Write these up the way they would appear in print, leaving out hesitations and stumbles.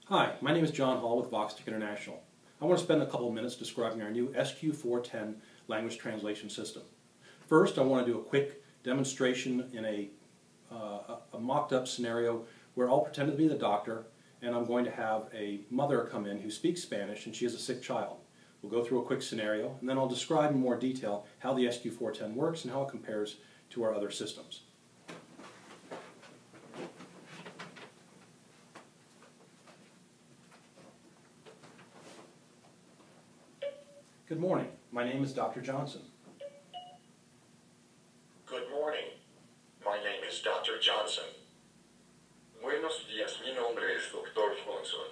Hi, my name is John Hall with Voxtec International. I want to spend a couple of minutes describing our new SQ.410 language translation system. First, I want to do a quick demonstration in a mocked-up scenario where I'll pretend to be the doctor, and I'm going to have a mother come in who speaks Spanish and she has a sick child. We'll go through a quick scenario, and then I'll describe in more detail how the SQ.410 works and how it compares to our other systems. Good morning. My name is Dr. Johnson. Good morning. My name is Dr. Johnson. Buenos días. Mi nombre es Dr. Johnson.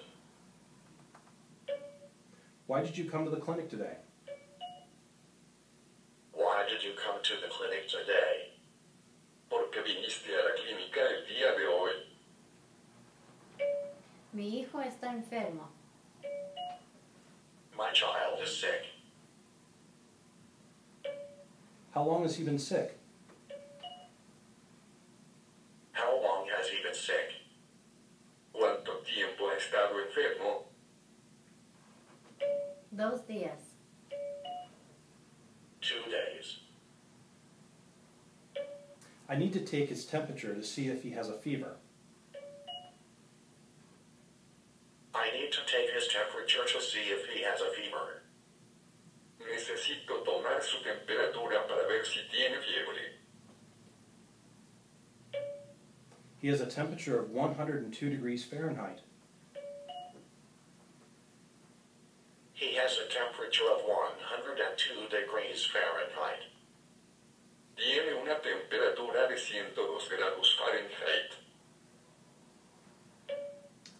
Why did you come to the clinic today? Why did you come to the clinic today? Porque viniste a la clínica el día de hoy. Mi hijo está enfermo. My child is sick. How long has he been sick? How long has he been sick? ¿Cuánto tiempo ha estado enfermo? 2 días. 2 days. I need to take his temperature to see if he has a fever. I need to take his temperature to see if he has a fever. Necesito tomar su temperatura para ver si tiene fiebre. He has a temperature of 102 degrees Fahrenheit. He has a temperature of 102 degrees Fahrenheit. Tiene una temperatura de 102 grados Fahrenheit.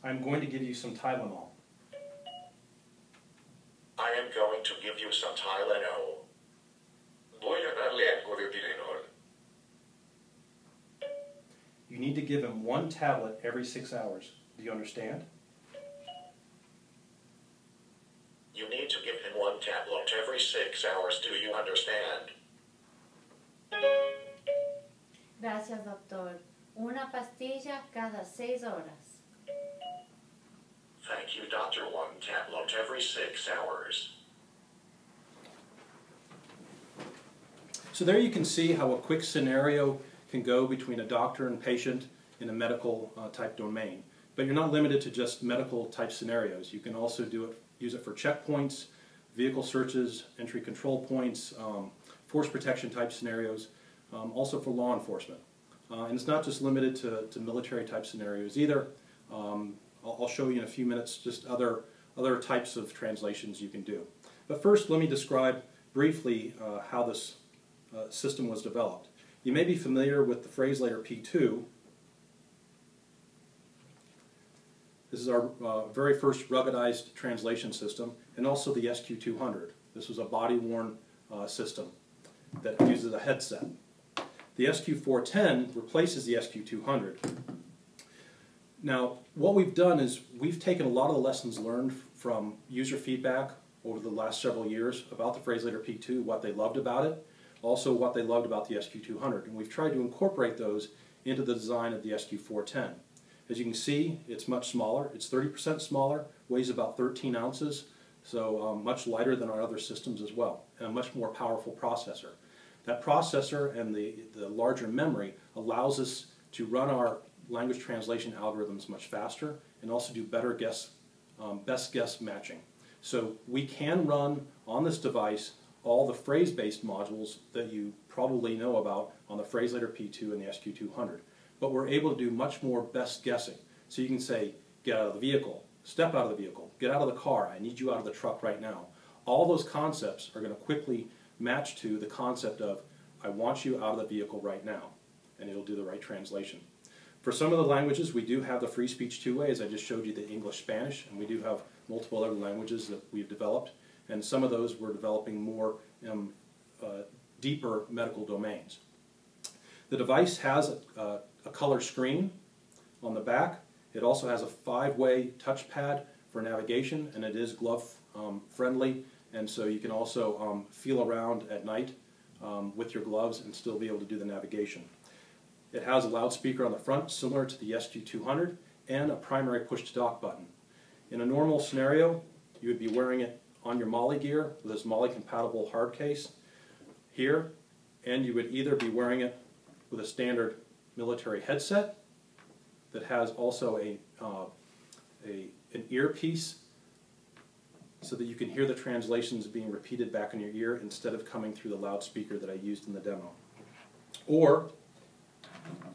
I'm going to give you some Tylenol. I am going to give you some Tylenol. Voy a darle algo de Tylenol. You need to give him 1 tablet every 6 hours. Do you understand? You need to give him 1 tablet every 6 hours. Do you understand? Gracias, doctor. Una pastilla cada 6 horas. Thank you, Doctor. 1 tablet every 6 hours. So there you can see how a quick scenario can go between a doctor and patient in a medical type domain. But you're not limited to just medical type scenarios. You can also use it for checkpoints, vehicle searches, entry control points, force protection type scenarios, also for law enforcement. And it's not just limited to military type scenarios either. I'll show you in a few minutes just other types of translations you can do. But first, let me describe briefly how this system was developed. You may be familiar with the phrase-later P2. This is our very first ruggedized translation system, and also the SQ.200. This was a body-worn system that uses a headset. The SQ.410 replaces the SQ.200. Now, what we've done is we've taken a lot of the lessons learned from user feedback over the last several years about the phrase-later P2, what they loved about it, also what they loved about the SQ.200, and we've tried to incorporate those into the design of the SQ.410. As you can see, it's much smaller. It's 30% smaller, weighs about 13 ounces, so much lighter than our other systems as well, and a much more powerful processor. That processor and the larger memory allows us to run our language translation algorithms much faster and also do better best guess matching. So we can run on this device all the phrase-based modules that you probably know about on the phrase-later P2 and the SQ.200. But we're able to do much more best guessing. So you can say, get out of the vehicle, step out of the vehicle, get out of the car, I need you out of the truck right now. All those concepts are going to quickly match to the concept of, I want you out of the vehicle right now, and it'll do the right translation. For some of the languages, we do have the free speech two-way, as I just showed you the English-Spanish, and we do have multiple other languages that we've developed, and some of those we're developing more deeper medical domains. The device has a color screen on the back. It also has a 5-way touchpad for navigation, and it is glove friendly, and so you can also feel around at night with your gloves and still be able to do the navigation. It has a loudspeaker on the front similar to the SQ.200 and a primary push-to-talk button. In a normal scenario, you would be wearing it on your MOLLE gear with this MOLLE compatible hard case here, and you would either be wearing it with a standard military headset that has also an earpiece so that you can hear the translations being repeated back in your ear instead of coming through the loudspeaker that I used in the demo. Or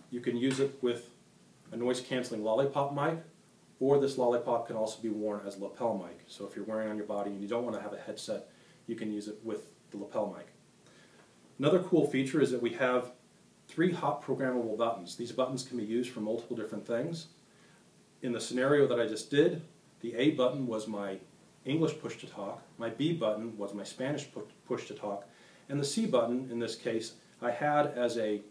you can use it with a noise-canceling lollipop mic, or this lollipop can also be worn as a lapel mic. So if you're wearing it on your body and you don't want to have a headset, you can use it with the lapel mic. Another cool feature is that we have 3 hot programmable buttons. These buttons can be used for multiple different things. In the scenario that I just did, the A button was my English push-to-talk, my B button was my Spanish push-to-talk, and the C button, in this case, I had as a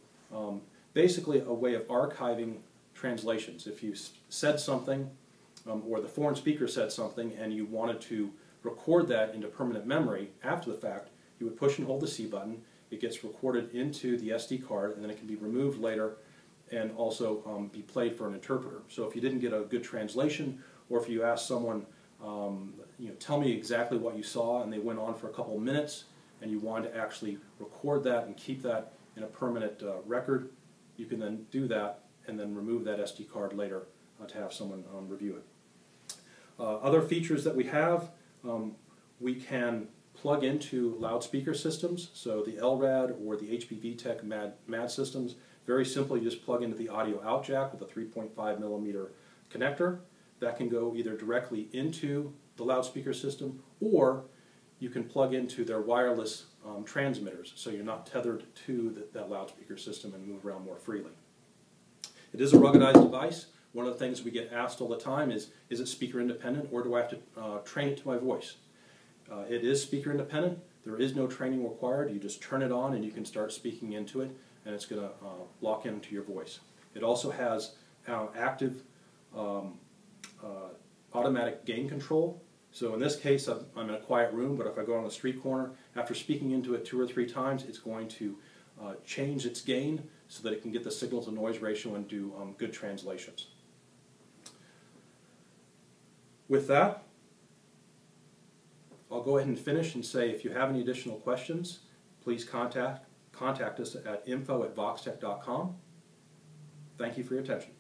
basically a way of archiving translations. If you said something, or the foreign speaker said something, and you wanted to record that into permanent memory after the fact, you would push and hold the C button. It gets recorded into the SD card, and then it can be removed later and also be played for an interpreter. So if you didn't get a good translation, or if you asked someone, tell me exactly what you saw, and they went on for a couple of minutes, and you wanted to actually record that and keep that in a permanent record, you can then do that and then remove that SD card later to have someone review it. Other features that we have, we can plug into loudspeaker systems, so the LRAD or the HPVTech MAD systems. Very simply, you just plug into the audio out jack with a 3.5mm connector. That can go either directly into the loudspeaker system, or you can plug into their wireless transmitters, so you're not tethered to that loudspeaker system and move around more freely. It is a ruggedized device. One of the things we get asked all the time is it speaker independent, or do I have to train it to my voice? It is speaker independent. There is no training required. You just turn it on and you can start speaking into it, and it's going to lock into your voice. It also has active automatic gain control. So in this case, I'm in a quiet room, but if I go on the street corner, after speaking into it 2 or 3 times, it's going to change its gain so that it can get the signal to noise ratio and do good translations. With that, I'll go ahead and finish and say if you have any additional questions, please contact us at info@voxtec.com. Thank you for your attention.